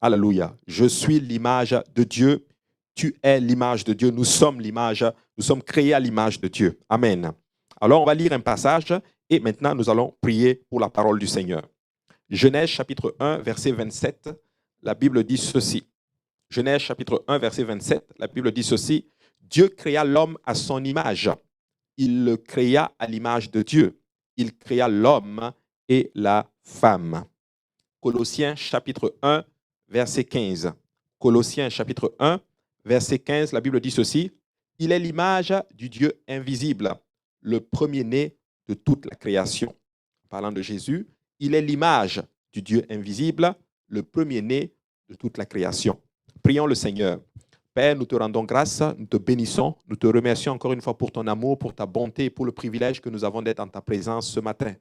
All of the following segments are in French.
Alléluia. Je suis l'image de Dieu. Tu es l'image de Dieu. Nous sommes l'image. Nous sommes créés à l'image de Dieu. Amen. Alors, on va lire un passage et maintenant, nous allons prier pour la parole du Seigneur. Genèse chapitre 1, verset 27, la Bible dit ceci. Genèse chapitre 1, verset 27, la Bible dit ceci. Dieu créa l'homme à son image. Il le créa à l'image de Dieu. Il créa l'homme et la femme. Colossiens chapitre 1, verset 15. Colossiens chapitre 1, verset 15, la Bible dit ceci. Il est l'image du Dieu invisible, le premier-né de toute la création. Parlant de Jésus, il est l'image du Dieu invisible, le premier-né de toute la création. Prions le Seigneur. Père, nous te rendons grâce, nous te bénissons, nous te remercions encore une fois pour ton amour, pour ta bonté et pour le privilège que nous avons d'être en ta présence ce matin.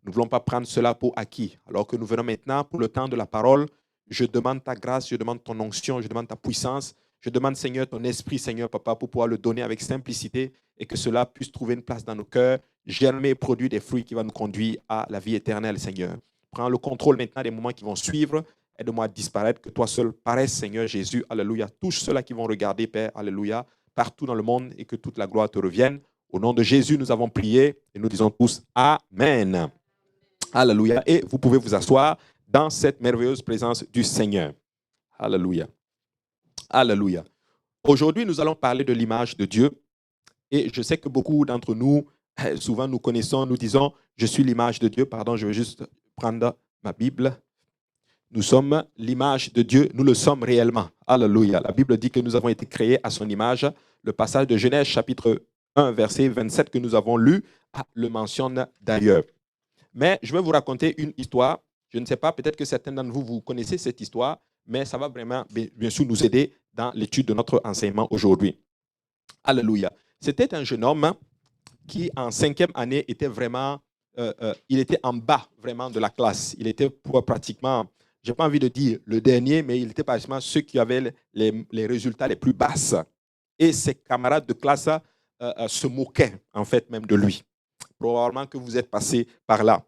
Nous ne voulons pas prendre cela pour acquis. Alors que nous venons maintenant pour le temps de la parole, je demande ta grâce, je demande ton onction, je demande ta puissance. Je demande, Seigneur, ton esprit, Seigneur, Papa, pour pouvoir le donner avec simplicité et que cela puisse trouver une place dans nos cœurs, germer et produire des fruits qui vont nous conduire à la vie éternelle, Seigneur. Prends le contrôle maintenant des moments qui vont suivre. Aide-moi à disparaître, que toi seul paraisse, Seigneur Jésus. Alléluia. Touche ceux-là qui vont regarder, Père. Alléluia. Partout dans le monde et que toute la gloire te revienne. Au nom de Jésus, nous avons prié et nous disons tous Amen. Alléluia. Et vous pouvez vous asseoir dans cette merveilleuse présence du Seigneur. Alléluia. Alléluia. Aujourd'hui, nous allons parler de l'image de Dieu. Et je sais que beaucoup d'entre nous, souvent nous connaissons, nous disons, je suis l'image de Dieu. Pardon, je vais juste prendre ma Bible. Nous sommes l'image de Dieu, nous le sommes réellement. Alléluia. La Bible dit que nous avons été créés à son image. Le passage de Genèse chapitre 1, verset 27 que nous avons lu, le mentionne d'ailleurs. Mais je vais vous raconter une histoire. Je ne sais pas, peut-être que certains d'entre vous, vous connaissez cette histoire, mais ça va vraiment, bien sûr, nous aider dans l'étude de notre enseignement aujourd'hui. Alléluia. C'était un jeune homme qui, en 5e année, était vraiment, il était en bas vraiment de la classe. Il était pratiquement, je n'ai pas envie de dire le dernier, mais il était pratiquement ceux qui avaient les résultats les plus basses. Et ses camarades de classe se moquaient, en fait, même de lui. Probablement que vous êtes passé par là.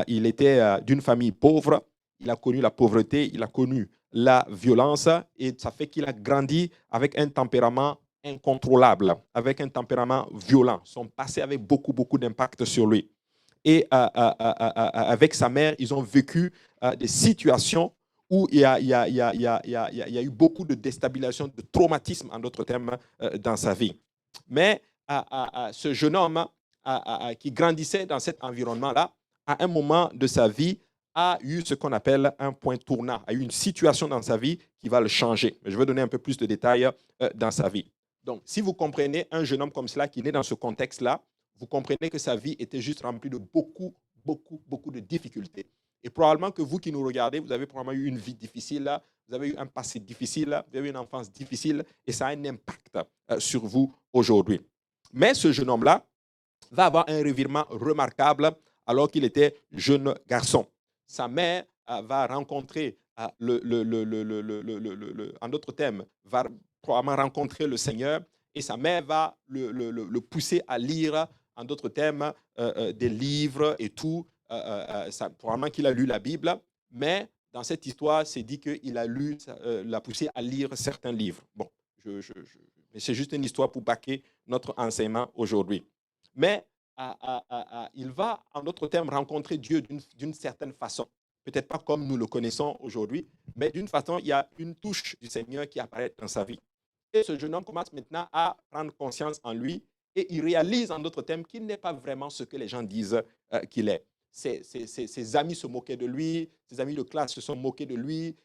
Il était d'une famille pauvre, il a connu la pauvreté, il a connu la violence et ça fait qu'il a grandi avec un tempérament incontrôlable, avec un tempérament violent. Son passé avait beaucoup, beaucoup d'impact sur lui. Et avec sa mère, ils ont vécu des situations où il y a eu beaucoup de déstabilisation, de traumatisme, en d'autres termes, dans sa vie. Mais ce jeune homme qui grandissait dans cet environnement-là, à un moment de sa vie, a eu ce qu'on appelle un point tournant, a eu une situation dans sa vie qui va le changer. Je vais donner un peu plus de détails dans sa vie. Donc, si vous comprenez un jeune homme comme cela qui naît dans ce contexte-là, vous comprenez que sa vie était juste remplie de beaucoup, beaucoup, beaucoup de difficultés. Et probablement que vous qui nous regardez, vous avez probablement eu une vie difficile, là, vous avez eu un passé difficile, là, vous avez eu une enfance difficile, et ça a un impact sur vous aujourd'hui. Mais ce jeune homme-là va avoir un revirement remarquable alors qu'il était jeune garçon. Sa mère va rencontrer, en d'autres termes, va probablement rencontrer le Seigneur et sa mère va le pousser à lire, en d'autres termes, des livres et tout. Probablement qu'il a lu la Bible, mais dans cette histoire, c'est dit qu'il a lu, l'a poussé à lire certains livres. Bon, mais c'est juste une histoire pour baquer notre enseignement aujourd'hui. Mais il va, en d'autres termes, rencontrer Dieu d'une certaine façon. Peut-être pas comme nous le connaissons aujourd'hui, mais d'une façon, il y a une touche du Seigneur qui apparaît dans sa vie. Et ce jeune homme commence maintenant à prendre conscience en lui et il réalise, en d'autres termes, qu'il n'est pas vraiment ce que les gens disent qu'il est. Ses amis se moquaient de lui, ses amis de classe se sont moqués de lui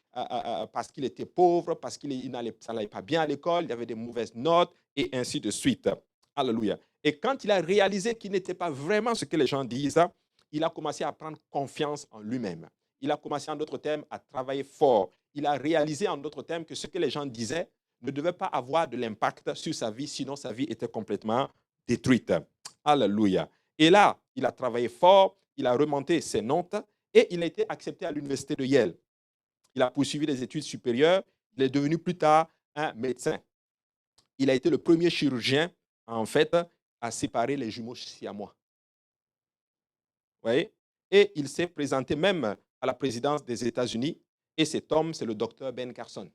parce qu'il était pauvre, parce ça n'allait pas bien à l'école, il avait des mauvaises notes et ainsi de suite. Alléluia. Et quand il a réalisé qu'il n'était pas vraiment ce que les gens disent, il a commencé à prendre confiance en lui-même. Il a commencé, en d'autres termes, à travailler fort. Il a réalisé, en d'autres termes, que ce que les gens disaient ne devait pas avoir de l'impact sur sa vie, sinon sa vie était complètement détruite. Alléluia. Et là, il a travaillé fort, il a remonté ses notes et il a été accepté à l'université de Yale. Il a poursuivi des études supérieures. Il est devenu plus tard un médecin. Il a été le premier chirurgien, en fait, à séparer les jumeaux siamois. Vous voyez? Et il s'est présenté même à la présidence des États-Unis Et cet homme, c'est le docteur Ben Carson.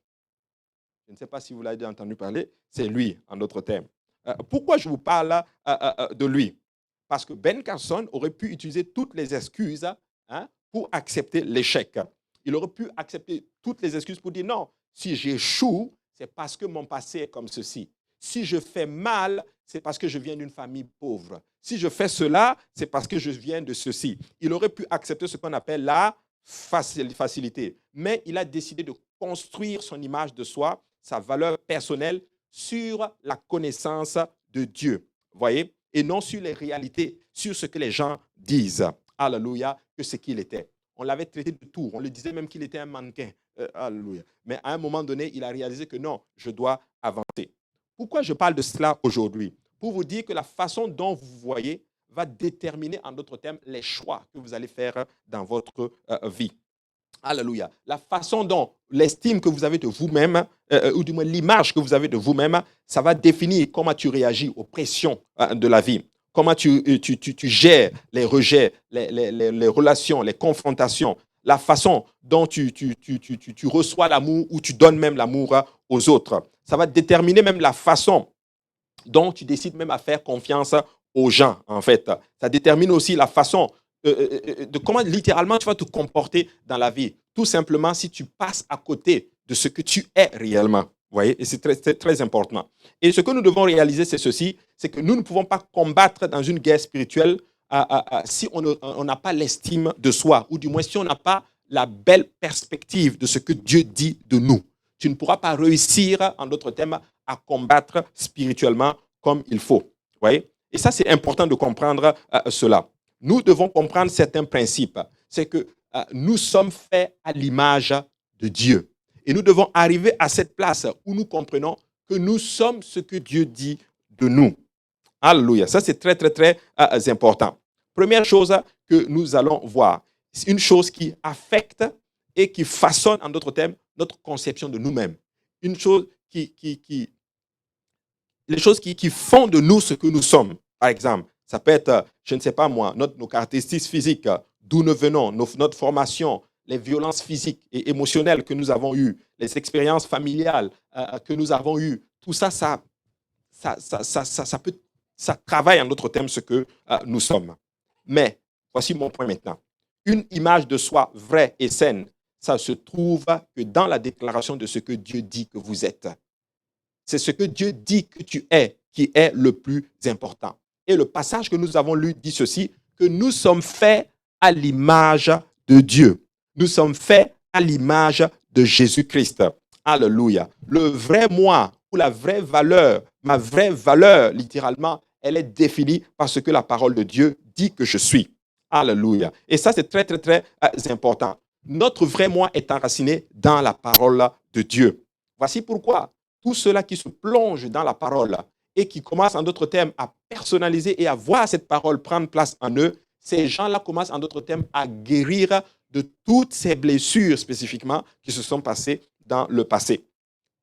Je ne sais pas si vous l'avez déjà entendu parler, c'est lui, en d'autres termes. Pourquoi je vous parle de lui? Parce que Ben Carson aurait pu utiliser toutes les excuses, hein, pour accepter l'échec. Il aurait pu accepter toutes les excuses pour dire non, si j'échoue, c'est parce que mon passé est comme ceci. Si je fais mal, c'est parce que je viens d'une famille pauvre. Si je fais cela, c'est parce que je viens de ceci. Il aurait pu accepter ce qu'on appelle la facilité. Mais il a décidé de construire son image de soi, sa valeur personnelle, sur la connaissance de Dieu. Voyez? Et non sur les réalités, sur ce que les gens disent. Alléluia, que ce qu'il était. On l'avait traité de tout. On lui disait même qu'il était un mannequin. Alléluia. Mais à un moment donné, il a réalisé que non, je dois avancer. Pourquoi je parle de cela aujourd'hui? Pour vous dire que la façon dont vous voyez va déterminer, en d'autres termes, les choix que vous allez faire dans votre vie. Alléluia. La façon dont l'estime que vous avez de vous-même, ou du moins l'image que vous avez de vous-même, ça va définir comment tu réagis aux pressions de la vie. Comment tu gères les rejets, les relations, les confrontations, la façon dont tu reçois l'amour ou tu donnes même l'amour aux autres. Ça va déterminer même la façon dont tu décides même à faire confiance aux gens, en fait. Ça détermine aussi la façon de comment littéralement tu vas te comporter dans la vie. Tout simplement si tu passes à côté de ce que tu es réellement. Vous voyez, et c'est très, très, très important. Et ce que nous devons réaliser, c'est ceci, c'est que nous ne pouvons pas combattre dans une guerre spirituelle si on n'a pas l'estime de soi, ou du moins si on n'a pas la belle perspective de ce que Dieu dit de nous. Tu ne pourras pas réussir, en d'autres termes, à combattre spirituellement comme il faut. Vous voyez? Et ça, c'est important de comprendre cela. Nous devons comprendre certains principes. C'est que nous sommes faits à l'image de Dieu. Et nous devons arriver à cette place où nous comprenons que nous sommes ce que Dieu dit de nous. Alléluia. Ça, c'est très, très, très important. Première chose que nous allons voir, c'est une chose qui affecte et qui façonne, en d'autres termes, notre conception de nous-mêmes. Une chose les choses qui font de nous ce que nous sommes. Par exemple, ça peut être, je ne sais pas moi, nos caractéristiques physiques, d'où nous venons, notre formation, les violences physiques et émotionnelles que nous avons eues, les expériences familiales que nous avons eues. Tout ça, ça travaille en d'autres termes ce que nous sommes. Mais, voici mon point maintenant. Une image de soi vraie et saine, ça se trouve que dans la déclaration de ce que Dieu dit que vous êtes. C'est ce que Dieu dit que tu es qui est le plus important. Et le passage que nous avons lu dit ceci, que nous sommes faits à l'image de Dieu. Nous sommes faits à l'image de Jésus-Christ. Alléluia. Le vrai moi ou la vraie valeur, ma vraie valeur, littéralement, elle est définie par ce que la parole de Dieu dit que je suis. Alléluia. Et ça, c'est très, très, très important. Notre vrai moi est enraciné dans la parole de Dieu. Voici pourquoi tous ceux-là qui se plongent dans la parole et qui commencent, en d'autres termes, à personnaliser et à voir cette parole prendre place en eux, ces gens-là commencent, en d'autres termes, à guérir de toutes ces blessures spécifiquement qui se sont passées dans le passé.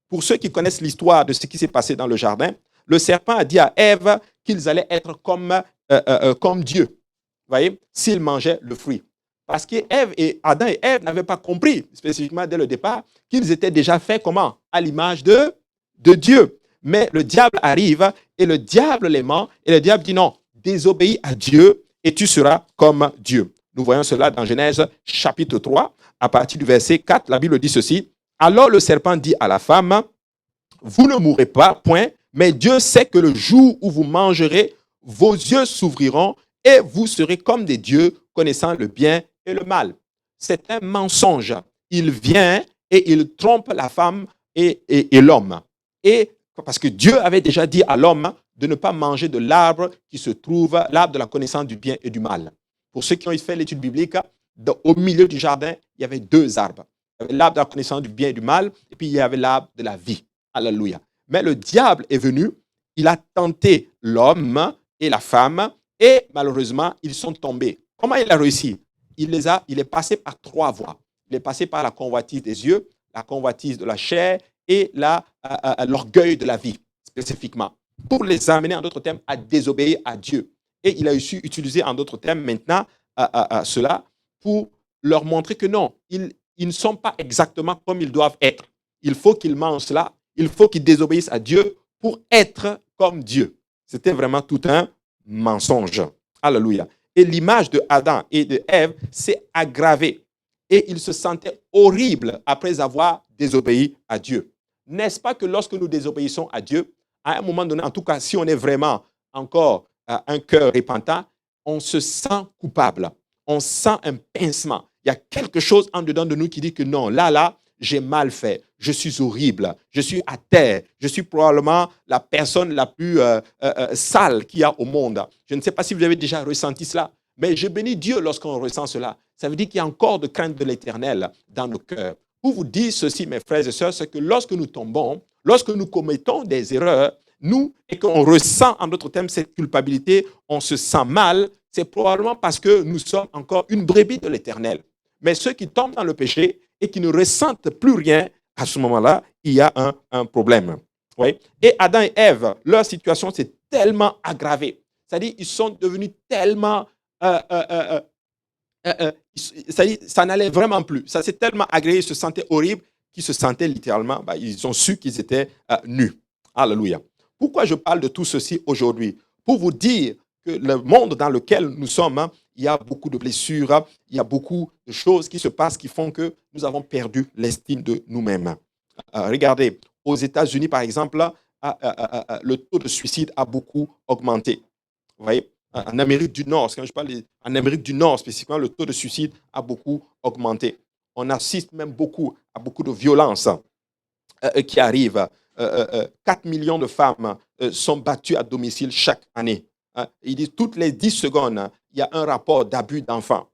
Pour ceux qui connaissent l'histoire de ce qui s'est passé dans le jardin, le serpent a dit à Ève qu'ils allaient être comme Dieu, vous voyez, s'ils mangeaient le fruit. Parce que Adam et Ève n'avaient pas compris, spécifiquement dès le départ, qu'ils étaient déjà faits comment? À l'image de Dieu. Mais le diable arrive et le diable les ment et le diable dit non, désobéis à Dieu et tu seras comme Dieu. Nous voyons cela dans Genèse chapitre 3, à partir du verset 4, la Bible dit ceci. Alors le serpent dit à la femme, vous ne mourrez pas, point, mais Dieu sait que le jour où vous mangerez, vos yeux s'ouvriront et vous serez comme des dieux, connaissant le bien et le mal. C'est un mensonge. Il vient et il trompe la femme et l'homme. Et parce que Dieu avait déjà dit à l'homme de ne pas manger de l'arbre qui se trouve, l'arbre de la connaissance du bien et du mal. Pour ceux qui ont fait l'étude biblique, au milieu du jardin, il y avait deux arbres. Il y avait l'arbre de la connaissance du bien et du mal, et puis il y avait l'arbre de la vie. Alléluia. Mais le diable est venu, il a tenté l'homme et la femme, et malheureusement, ils sont tombés. Comment il a réussi? Il est passé par trois voies. Il est passé par la convoitise des yeux, la convoitise de la chair et l'orgueil de la vie, spécifiquement, pour les amener, en d'autres termes, à désobéir à Dieu. Et il a su utiliser, en d'autres termes, maintenant, cela pour leur montrer que non, il ils ne sont pas exactement comme ils doivent être. Il faut qu'ils mangent cela, il faut qu'ils désobéissent à Dieu pour être comme Dieu. C'était vraiment tout un mensonge. Alléluia. Et l'image de Adam et de Ève s'est aggravée. Et ils se sentaient horribles après avoir désobéi à Dieu. N'est-ce pas que lorsque nous désobéissons à Dieu, à un moment donné, en tout cas, si on est vraiment encore un cœur repentant, on se sent coupable. On sent un pincement. Il y a quelque chose en dedans de nous qui dit que non, là, j'ai mal fait. Je suis horrible. Je suis à terre. Je suis probablement la personne la plus sale qu'il y a au monde. Je ne sais pas si vous avez déjà ressenti cela, mais je bénis Dieu lorsqu'on ressent cela. Ça veut dire qu'il y a encore de crainte de l'Éternel dans nos cœurs. Pour vous dire ceci, mes frères et sœurs, c'est que lorsque nous tombons, lorsque nous commettons des erreurs, nous, et qu'on ressent en d'autres termes cette culpabilité, on se sent mal, c'est probablement parce que nous sommes encore une brebis de l'Éternel. Mais ceux qui tombent dans le péché et qui ne ressentent plus rien, à ce moment-là, il y a un problème. Oui? Et Adam et Ève, leur situation s'est tellement aggravée. C'est-à-dire qu'ils sont devenus tellement... ça n'allait vraiment plus. Ça s'est tellement agréé, ils se sentaient horribles, qu'ils se sentaient littéralement, ils ont su qu'ils étaient nus. Alléluia. Pourquoi je parle de tout ceci aujourd'hui? Pour vous dire que le monde dans lequel nous sommes, il y a beaucoup de blessures, il y a beaucoup de choses qui se passent qui font que nous avons perdu l'estime de nous-mêmes. Regardez, aux États-Unis, par exemple, le taux de suicide a beaucoup augmenté. Vous voyez? En Amérique du Nord, quand je parle en Amérique du Nord spécifiquement, le taux de suicide a beaucoup augmenté. On assiste même beaucoup à beaucoup de violences qui arrivent. 4 millions de femmes sont battues à domicile chaque année. Il dit toutes les 10 secondes, il y a un rapport d'abus d'enfants.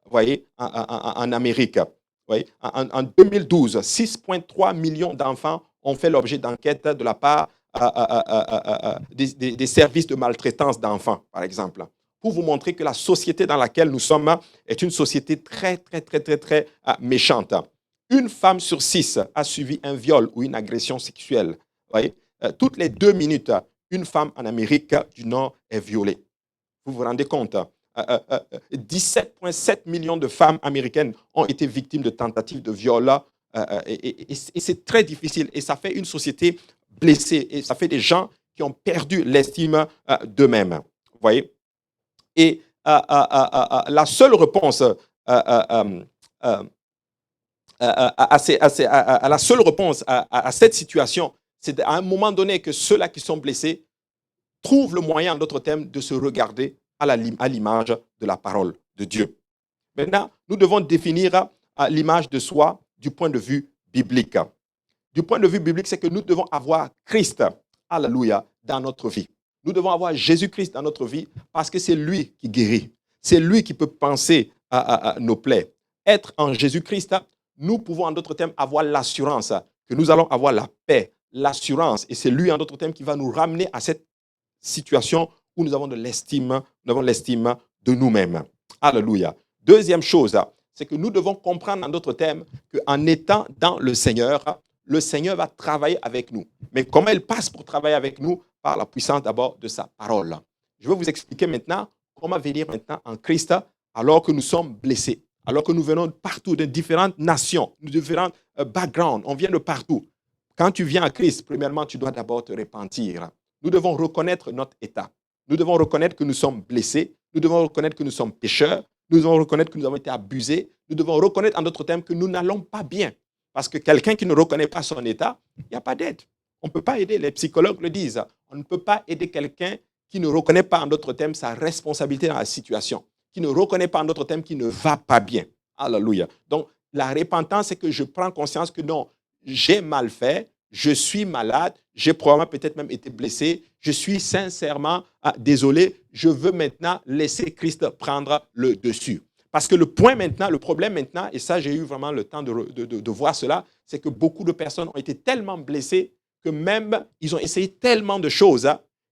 Vous voyez, en Amérique. Vous voyez, en 2012, 6,3 millions d'enfants ont fait l'objet d'enquêtes de la part des services de maltraitance d'enfants, par exemple, pour vous montrer que la société dans laquelle nous sommes est une société très, très, très, très, très méchante. Une femme sur 6 a subi un viol ou une agression sexuelle. Vous voyez? Toutes les 2 minutes, une femme en Amérique du Nord est violée. Vous vous rendez compte? 17,7 millions de femmes américaines ont été victimes de tentatives de viol. Et c'est très difficile. Et ça fait une société blessée. Et ça fait des gens qui ont perdu l'estime d'eux-mêmes. Vous voyez? Et la seule réponse la seule réponse à cette situation, c'est à un moment donné que ceux-là qui sont blessés trouvent le moyen, en d'autres termes, de se regarder à l'image de la parole de Dieu. Maintenant, nous devons définir l'image de soi du point de vue biblique. Du point de vue biblique, c'est que nous devons avoir Christ, alléluia, dans notre vie. Nous devons avoir Jésus-Christ dans notre vie parce que c'est lui qui guérit. C'est lui qui peut penser à nos plaies. Être en Jésus-Christ, nous pouvons en d'autres termes avoir l'assurance que nous allons avoir la paix, l'assurance. Et c'est lui en d'autres termes qui va nous ramener à cette situation où nous avons de l'estime, de nous-mêmes. Alléluia. Deuxième chose, c'est que nous devons comprendre en d'autres termes qu'en étant dans le Seigneur va travailler avec nous. Mais comment il passe pour travailler avec nous? Par la puissance d'abord de sa parole. Je vais vous expliquer maintenant comment venir maintenant en Christ alors que nous sommes blessés, alors que nous venons partout de différentes nations, de différents backgrounds, on vient de partout. Quand tu viens à Christ, premièrement, tu dois d'abord te repentir. Nous devons reconnaître notre état. Nous devons reconnaître que nous sommes blessés. Nous devons reconnaître que nous sommes pécheurs. Nous devons reconnaître que nous avons été abusés. Nous devons reconnaître en d'autres termes que nous n'allons pas bien. Parce que quelqu'un qui ne reconnaît pas son état, il n'y a pas d'aide. On ne peut pas aider, les psychologues le disent. On ne peut pas aider quelqu'un qui ne reconnaît pas en d'autres termes sa responsabilité dans la situation, qui ne reconnaît pas en d'autres termes qu'il ne va pas bien. Alléluia. Donc, la repentance, c'est que je prends conscience que non, j'ai mal fait, je suis malade, j'ai probablement peut-être même été blessé, je suis sincèrement désolé, je veux maintenant laisser Christ prendre le dessus. Parce que le problème maintenant, et ça j'ai eu vraiment le temps de voir cela, c'est que beaucoup de personnes ont été tellement blessées que même, ils ont essayé tellement de choses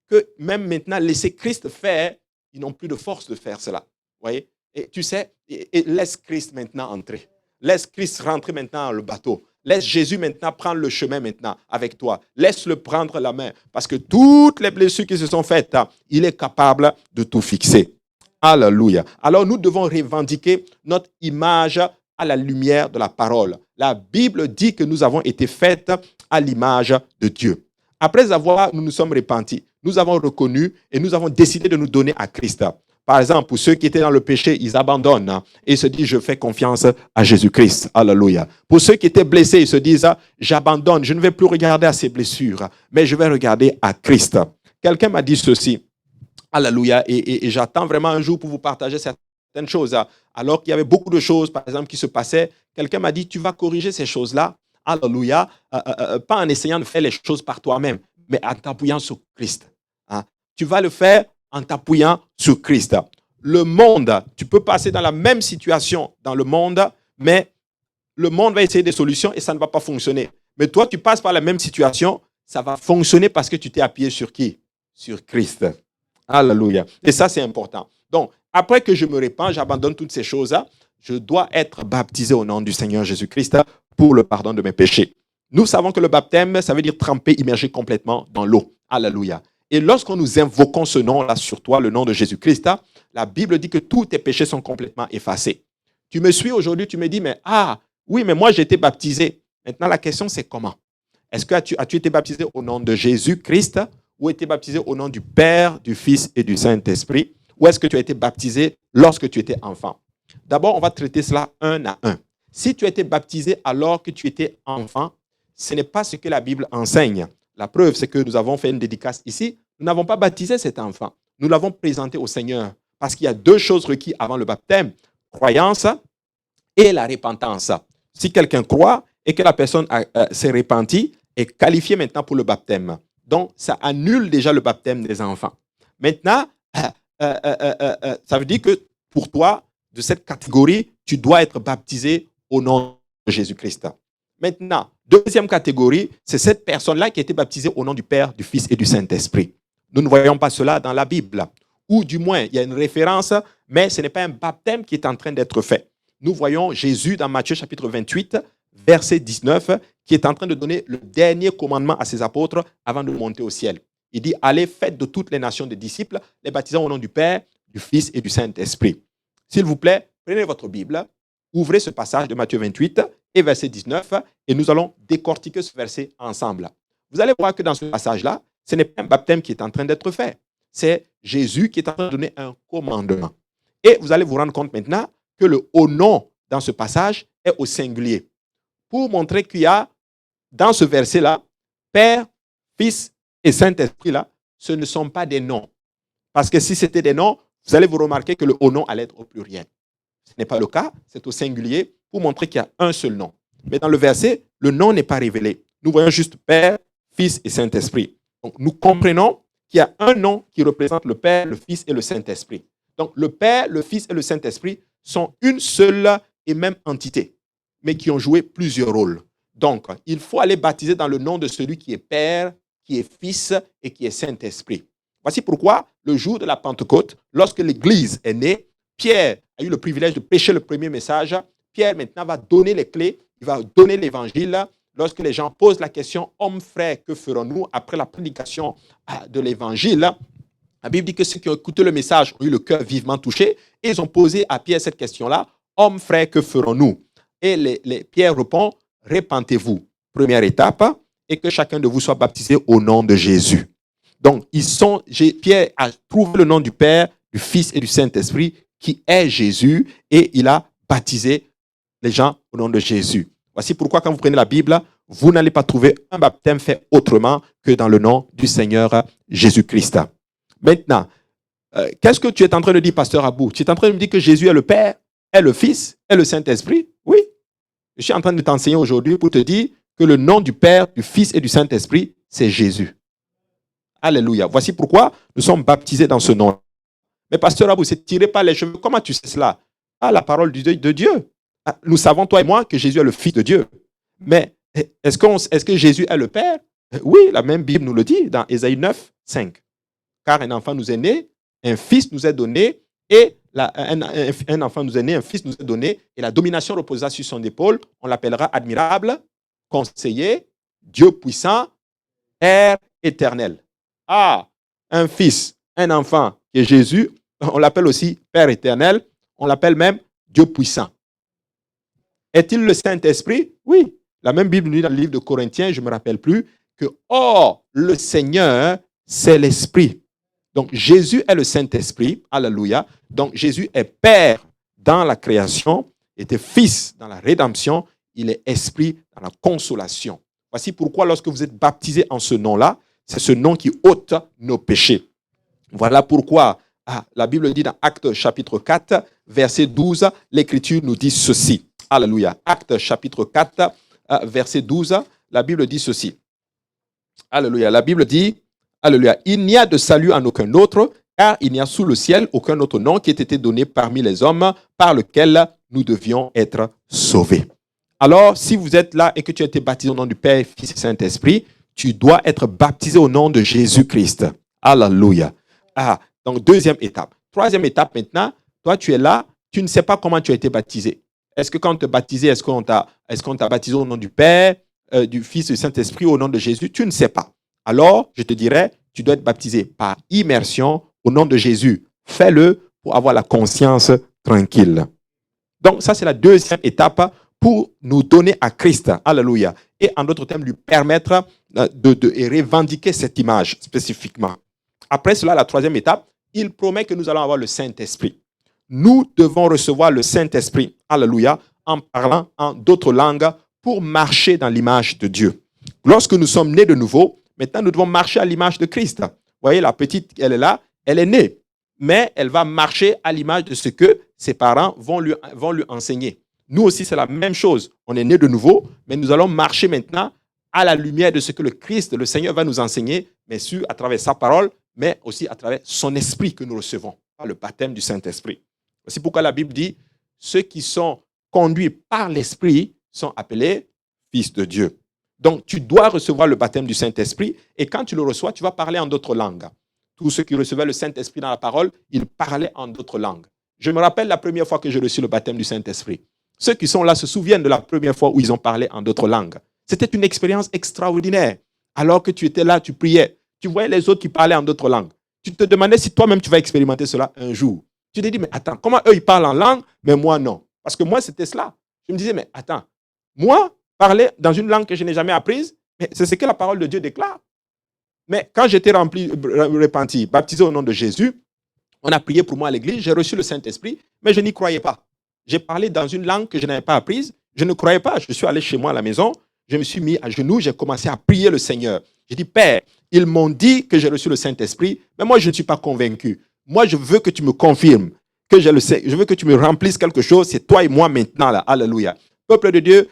que même maintenant, laisser Christ faire, ils n'ont plus de force de faire cela. Vous voyez? Et tu sais, laisse Christ maintenant entrer. Laisse Christ rentrer maintenant dans le bateau. Laisse Jésus maintenant prendre le chemin maintenant avec toi. Laisse-le prendre la main. Parce que toutes les blessures qui se sont faites, il est capable de tout fixer. Alléluia. Alors nous devons revendiquer notre image à la lumière de la parole. La Bible dit que nous avons été faits à l'image de Dieu. Après avoir, nous nous sommes repentis, nous avons reconnu et nous avons décidé de nous donner à Christ. Par exemple, pour ceux qui étaient dans le péché, ils abandonnent et se disent, je fais confiance à Jésus-Christ. Alléluia. Pour ceux qui étaient blessés, ils se disent, j'abandonne, je ne vais plus regarder à ces blessures, mais je vais regarder à Christ. Quelqu'un m'a dit ceci. Alléluia. Et j'attends vraiment un jour pour vous partager certaines choses. Alors qu'il y avait beaucoup de choses, par exemple, qui se passaient. Quelqu'un m'a dit, tu vas corriger ces choses-là. Alléluia. Pas en essayant de faire les choses par toi-même, mais en t'appuyant sur Christ. Hein. Tu vas le faire en t'appuyant sur Christ. Le monde, tu peux passer dans la même situation dans le monde, mais le monde va essayer des solutions et ça ne va pas fonctionner. Mais toi, tu passes par la même situation, ça va fonctionner parce que tu t'es appuyé sur qui? Sur Christ. Alléluia. Et ça, c'est important. Donc, après que je me répands, j'abandonne toutes ces choses-là, je dois être baptisé au nom du Seigneur Jésus-Christ pour le pardon de mes péchés. Nous savons que le baptême, ça veut dire tremper, immerger complètement dans l'eau. Alléluia. Et lorsqu'on nous invoquons ce nom-là sur toi, le nom de Jésus-Christ, la Bible dit que tous tes péchés sont complètement effacés. Tu me suis aujourd'hui, tu me dis, mais oui, mais moi j'ai été baptisé. Maintenant, la question c'est comment? Est-ce que as-tu été baptisé au nom de Jésus-Christ ou été baptisé au nom du Père, du Fils et du Saint-Esprit? Ou est-ce que tu as été baptisé lorsque tu étais enfant? D'abord, on va traiter cela un à un. Si tu as été baptisé alors que tu étais enfant, ce n'est pas ce que la Bible enseigne. La preuve, c'est que nous avons fait une dédicace ici. Nous n'avons pas baptisé cet enfant. Nous l'avons présenté au Seigneur. Parce qu'il y a deux choses requises avant le baptême, croyance et la repentance. Si quelqu'un croit et que la personne s'est repentie, est qualifiée maintenant pour le baptême. Donc, ça annule déjà le baptême des enfants. Maintenant, ça veut dire que pour toi, de cette catégorie, tu dois être baptisé au nom de Jésus-Christ. Maintenant, deuxième catégorie, c'est cette personne-là qui a été baptisée au nom du Père, du Fils et du Saint-Esprit. Nous ne voyons pas cela dans la Bible. Ou du moins, il y a une référence, mais ce n'est pas un baptême qui est en train d'être fait. Nous voyons Jésus dans Matthieu chapitre 28, verset 19, qui est en train de donner le dernier commandement à ses apôtres avant de monter au ciel. Il dit, allez, faites de toutes les nations des disciples, les baptisant au nom du Père, du Fils et du Saint-Esprit. S'il vous plaît, prenez votre Bible, ouvrez ce passage de Matthieu 28 et verset 19, et nous allons décortiquer ce verset ensemble. Vous allez voir que dans ce passage-là, ce n'est pas un baptême qui est en train d'être fait. C'est Jésus qui est en train de donner un commandement. Et vous allez vous rendre compte maintenant que le « au nom » dans ce passage est au singulier. Pour montrer qu'il y a, dans ce verset-là, Père, Fils et Saint-Esprit-là, ce ne sont pas des noms. Parce que si c'était des noms, vous allez vous remarquer que le « au nom » allait être au pluriel. Ce n'est pas le cas, c'est au singulier pour montrer qu'il y a un seul nom. Mais dans le verset, le nom n'est pas révélé. Nous voyons juste Père, Fils et Saint-Esprit. Donc, nous comprenons qu'il y a un nom qui représente le Père, le Fils et le Saint-Esprit. Donc, le Père, le Fils et le Saint-Esprit sont une seule et même entité, mais qui ont joué plusieurs rôles. Donc, il faut aller baptiser dans le nom de celui qui est Père, qui est Fils et qui est Saint-Esprit. Voici pourquoi, le jour de la Pentecôte, lorsque l'Église est née, Pierre a eu le privilège de prêcher le premier message. Pierre, maintenant, va donner les clés, il va donner l'évangile. Lorsque les gens posent la question, hommes frères, que ferons-nous après la prédication de l'évangile? La Bible dit que ceux qui ont écouté le message ont eu le cœur vivement touché et ils ont posé à Pierre cette question-là, hommes frères, que ferons-nous? Et Pierre répond, repentez-vous. Première étape, et que chacun de vous soit baptisé au nom de Jésus. Donc, Pierre a trouvé le nom du Père, du Fils et du Saint-Esprit, qui est Jésus, et il a baptisé les gens au nom de Jésus. Voici pourquoi quand vous prenez la Bible, vous n'allez pas trouver un baptême fait autrement que dans le nom du Seigneur Jésus-Christ. Maintenant, qu'est-ce que tu es en train de dire, pasteur Abou? Tu es en train de me dire que Jésus est le Père, est le Fils, est le Saint-Esprit? Oui. Je suis en train de t'enseigner aujourd'hui pour te dire que le nom du Père, du Fils et du Saint-Esprit, c'est Jésus. Alléluia. Voici pourquoi nous sommes baptisés dans ce nom. Mais pasteur Abou, c'est tiré par les cheveux. Comment tu sais cela? La parole de Dieu. Nous savons, toi et moi, que Jésus est le Fils de Dieu. Mais est-ce que Jésus est le Père? Oui, la même Bible nous le dit dans Ésaïe 9, 5. Car un enfant nous est né, un fils nous est donné, et un enfant nous est né, un fils nous est donné, et la domination reposera sur son épaule. On l'appellera admirable, conseiller, Dieu puissant, Père éternel. Un fils, un enfant qui est Jésus, on l'appelle aussi Père éternel, on l'appelle même Dieu puissant. Est-il le Saint-Esprit? Oui. La même Bible nous dit dans le livre de Corinthiens, je ne me rappelle plus, que « Or, le Seigneur, c'est l'Esprit ». Donc, Jésus est le Saint-Esprit. Alléluia. Donc, Jésus est Père dans la création, était Fils dans la rédemption, il est Esprit dans la consolation. Voici pourquoi lorsque vous êtes baptisé en ce nom-là, c'est ce nom qui ôte nos péchés. Voilà pourquoi la Bible dit dans Actes chapitre 4, verset 12, l'Écriture nous dit ceci. Alléluia. Actes chapitre 4, verset 12, la Bible dit ceci. Alléluia. La Bible dit, alléluia, il n'y a de salut en aucun autre, car il n'y a sous le ciel aucun autre nom qui ait été donné parmi les hommes par lequel nous devions être sauvés. Alors, si vous êtes là et que tu as été baptisé au nom du Père, Fils et Saint-Esprit, tu dois être baptisé au nom de Jésus-Christ. Alléluia. Donc, deuxième étape. Troisième étape maintenant, toi tu es là, tu ne sais pas comment tu as été baptisé. Est-ce que quand on t'a baptisé, est-ce qu'on t'a baptisé au nom du Père, du Fils et du Saint-Esprit, au nom de Jésus? Tu ne sais pas. Alors, je te dirais, tu dois être baptisé par immersion au nom de Jésus. Fais-le pour avoir la conscience tranquille. Donc, ça, c'est la deuxième étape pour nous donner à Christ. Alléluia. Et en d'autres termes, lui permettre de revendiquer cette image spécifiquement. Après cela, la troisième étape, il promet que nous allons avoir le Saint-Esprit. Nous devons recevoir le Saint-Esprit. Alléluia. En parlant en d'autres langues pour marcher dans l'image de Dieu. Lorsque nous sommes nés de nouveau, maintenant, nous devons marcher à l'image de Christ. Vous voyez, la petite, elle est là, elle est née. Mais elle va marcher à l'image de ce que ses parents vont lui enseigner. Nous aussi, c'est la même chose. On est nés de nouveau, mais nous allons marcher maintenant à la lumière de ce que le Christ, le Seigneur, va nous enseigner, mais sûr à travers sa parole, mais aussi à travers son esprit que nous recevons, par le baptême du Saint-Esprit. C'est pourquoi la Bible dit, ceux qui sont conduits par l'Esprit sont appelés fils de Dieu. Donc, tu dois recevoir le baptême du Saint-Esprit et quand tu le reçois, tu vas parler en d'autres langues. Tous ceux qui recevaient le Saint-Esprit dans la parole, ils parlaient en d'autres langues. Je me rappelle la première fois que j'ai reçu le baptême du Saint-Esprit. Ceux qui sont là se souviennent de la première fois où ils ont parlé en d'autres langues. C'était une expérience extraordinaire. Alors que tu étais là, tu priais, tu voyais les autres qui parlaient en d'autres langues. Tu te demandais si toi-même tu vas expérimenter cela un jour. Tu te dis, mais attends, comment eux ils parlent en langue, mais moi non. Parce que moi c'était cela. Je me disais, mais attends, moi, parler dans une langue que je n'ai jamais apprise, mais c'est ce que la parole de Dieu déclare. Mais quand j'étais repenti, baptisé au nom de Jésus, on a prié pour moi à l'église, j'ai reçu le Saint-Esprit, mais je n'y croyais pas. J'ai parlé dans une langue que je n'avais pas apprise, je ne croyais pas. Je suis allé chez moi à la maison, je me suis mis à genoux, j'ai commencé à prier le Seigneur. J'ai dit, Père, ils m'ont dit que j'ai reçu le Saint-Esprit, mais moi je ne suis pas convaincu. Moi je veux que tu me confirmes, que je veux que tu me remplisses quelque chose, c'est toi et moi maintenant là, alléluia. Peuple de Dieu,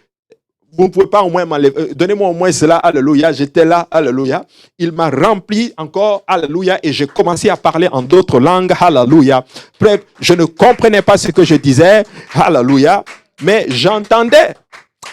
vous ne pouvez pas au moins m'enlever. Donnez-moi au moins cela, alléluia. J'étais là, alléluia. Il m'a rempli encore, alléluia. Et j'ai commencé à parler en d'autres langues, alléluia. Je ne comprenais pas ce que je disais, alléluia. Mais j'entendais,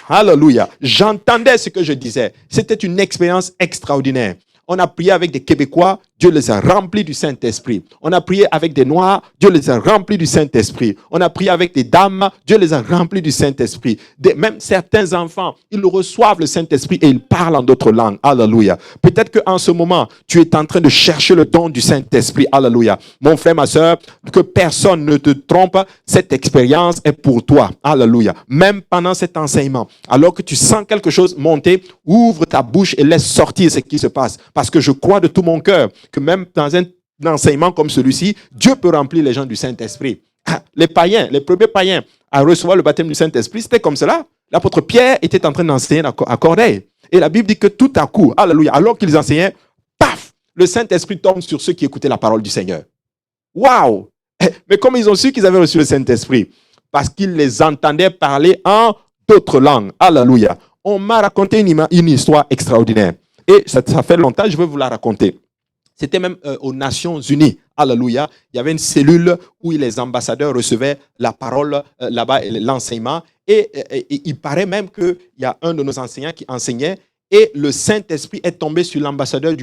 alléluia. J'entendais ce que je disais. C'était une expérience extraordinaire. On a prié avec des Québécois, Dieu les a remplis du Saint-Esprit. On a prié avec des Noirs, Dieu les a remplis du Saint-Esprit. On a prié avec des dames, Dieu les a remplis du Saint-Esprit. Même certains enfants, ils reçoivent le Saint-Esprit et ils parlent en d'autres langues. Alléluia. Peut-être qu'en ce moment, tu es en train de chercher le don du Saint-Esprit. Alléluia. Mon frère, ma soeur, que personne ne te trompe, cette expérience est pour toi. Alléluia. Même pendant cet enseignement, alors que tu sens quelque chose monter, ouvre ta bouche et laisse sortir ce qui se passe. Parce que je crois de tout mon cœur que même dans un enseignement comme celui-ci, Dieu peut remplir les gens du Saint-Esprit. Les païens, les premiers païens à recevoir le baptême du Saint-Esprit, c'était comme cela. L'apôtre Pierre était en train d'enseigner à Corneille. Et la Bible dit que tout à coup, alléluia, alors qu'ils enseignaient, paf, le Saint-Esprit tombe sur ceux qui écoutaient la parole du Seigneur. Waouh! Mais comment ils ont su qu'ils avaient reçu le Saint-Esprit? Parce qu'ils les entendaient parler en d'autres langues. Alléluia. On m'a raconté une histoire extraordinaire. Et ça fait longtemps, je vais vous la raconter. C'était même aux Nations Unies. Alléluia. Il y avait une cellule où les ambassadeurs recevaient la parole là-bas, l'enseignement. Et il paraît même qu'il y a un de nos enseignants qui enseignait et le Saint-Esprit est tombé sur l'ambassadeur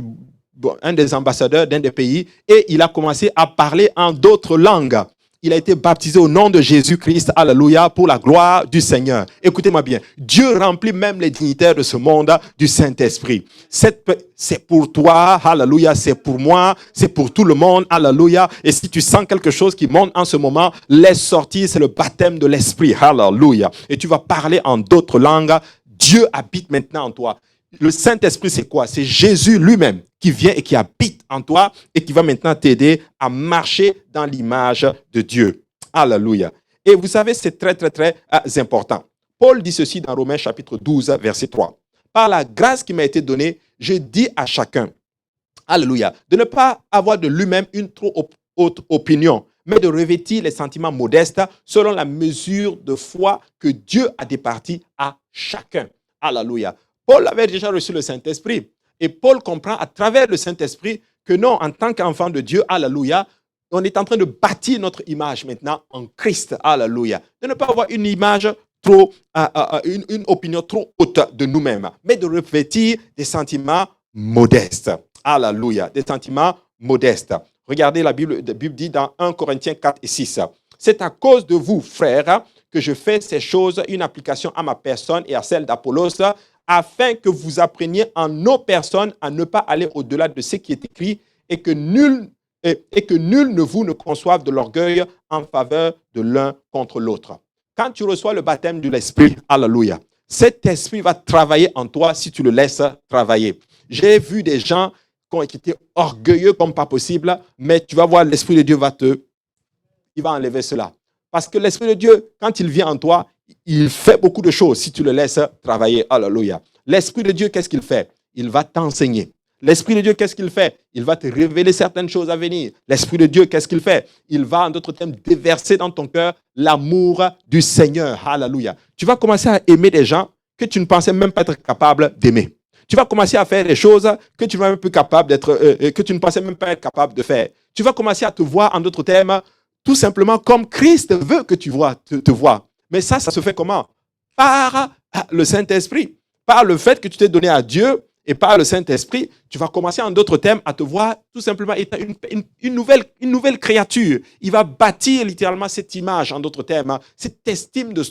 un des ambassadeurs d'un des pays et il a commencé à parler en d'autres langues. Il a été baptisé au nom de Jésus-Christ, alléluia, pour la gloire du Seigneur. Écoutez-moi bien, Dieu remplit même les dignitaires de ce monde du Saint-Esprit. C'est pour toi, alléluia, c'est pour moi, c'est pour tout le monde, alléluia. Et si tu sens quelque chose qui monte en ce moment, laisse sortir, c'est le baptême de l'Esprit, alléluia. Et tu vas parler en d'autres langues. Dieu habite maintenant en toi. Le Saint-Esprit, c'est quoi? C'est Jésus lui-même qui vient et qui habite en toi et qui va maintenant t'aider à marcher dans l'image de Dieu. Alléluia. Et vous savez, c'est très, très, très important. Paul dit ceci dans Romains chapitre 12, verset 3. Par la grâce qui m'a été donnée, je dis à chacun, alléluia, de ne pas avoir de lui-même une trop haute opinion, mais de revêtir les sentiments modestes selon la mesure de foi que Dieu a départie à chacun. Alléluia. Paul avait déjà reçu le Saint-Esprit. Et Paul comprend à travers le Saint-Esprit que non, en tant qu'enfant de Dieu, alléluia, on est en train de bâtir notre image maintenant en Christ, alléluia. De ne pas avoir une image trop, une opinion trop haute de nous-mêmes, mais de revêtir des sentiments modestes. Alléluia, des sentiments modestes. Regardez, la Bible dit dans 1 Corinthiens 4 et 6. C'est à cause de vous, frères, que je fais ces choses, une application à ma personne et à celle d'Apollos, afin que vous appreniez en nos personnes à ne pas aller au-delà de ce qui est écrit et que nul ne vous ne conçoive de l'orgueil en faveur de l'un contre l'autre. Quand tu reçois le baptême de l'Esprit, alléluia, cet Esprit va travailler en toi si tu le laisses travailler. J'ai vu des gens qui étaient orgueilleux comme pas possible, mais tu vas voir, l'Esprit de Dieu il va enlever cela. Parce que l'Esprit de Dieu, quand il vient en toi, il fait beaucoup de choses si tu le laisses travailler. Alléluia. L'Esprit de Dieu, qu'est-ce qu'il fait? Il va t'enseigner. L'Esprit de Dieu, qu'est-ce qu'il fait? Il va te révéler certaines choses à venir. L'Esprit de Dieu, qu'est-ce qu'il fait? Il va, en d'autres termes, déverser dans ton cœur l'amour du Seigneur. Alléluia. Tu vas commencer à aimer des gens que tu ne pensais même pas être capable d'aimer. Tu vas commencer à faire des choses que tu ne pensais même pas être capable de faire. Tu vas commencer à te voir, en d'autres termes, tout simplement comme Christ veut que tu te vois. Mais ça se fait comment? Par le Saint-Esprit. Par le fait que tu t'es donné à Dieu et par le Saint-Esprit, tu vas commencer en d'autres termes à te voir tout simplement étant une nouvelle créature. Il va bâtir littéralement cette image, en d'autres termes, cette estime de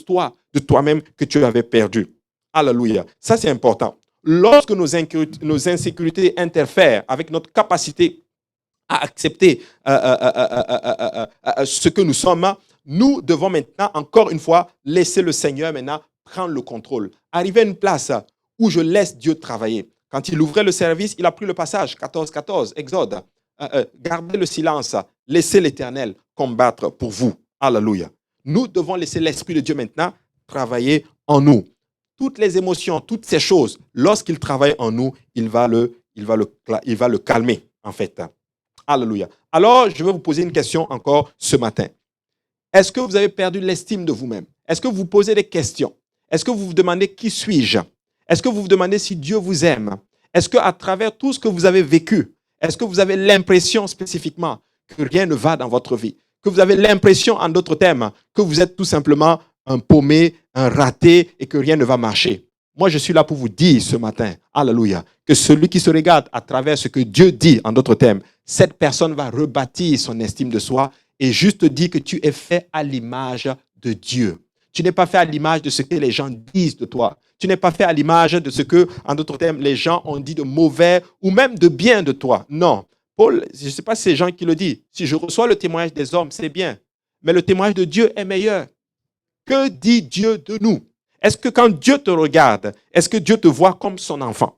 toi-même que tu avais perdue. Alléluia. Ça, c'est important. Lorsque nos insécurités interfèrent avec notre capacité à accepter ce que nous sommes, nous devons maintenant, encore une fois, laisser le Seigneur maintenant prendre le contrôle. Arriver à une place où je laisse Dieu travailler. Quand il ouvrait le service, il a pris le passage 14-14, Exode. Gardez le silence, laissez l'Éternel combattre pour vous. Alléluia. Nous devons laisser l'Esprit de Dieu maintenant travailler en nous. Toutes les émotions, toutes ces choses, lorsqu'il travaille en nous, il va le calmer, en fait. Alléluia. Alors, je vais vous poser une question encore ce matin. Est-ce que vous avez perdu l'estime de vous-même? Est-ce que vous vous posez des questions? Est-ce que vous vous demandez qui suis-je? Est-ce que vous vous demandez si Dieu vous aime? Est-ce qu'à travers tout ce que vous avez vécu, est-ce que vous avez l'impression spécifiquement que rien ne va dans votre vie? Que vous avez l'impression, en d'autres termes, que vous êtes tout simplement un paumé, un raté et que rien ne va marcher? Moi, je suis là pour vous dire ce matin, alléluia, que celui qui se regarde à travers ce que Dieu dit, en d'autres termes, cette personne va rebâtir son estime de soi et juste dire que tu es fait à l'image de Dieu. Tu n'es pas fait à l'image de ce que les gens disent de toi. Tu n'es pas fait à l'image de ce que, en d'autres termes, les gens ont dit de mauvais ou même de bien de toi. Non. Paul, je ne sais pas si c'est les gens qui le disent. Si je reçois le témoignage des hommes, c'est bien. Mais le témoignage de Dieu est meilleur. Que dit Dieu de nous? Est-ce que quand Dieu te regarde, est-ce que Dieu te voit comme son enfant?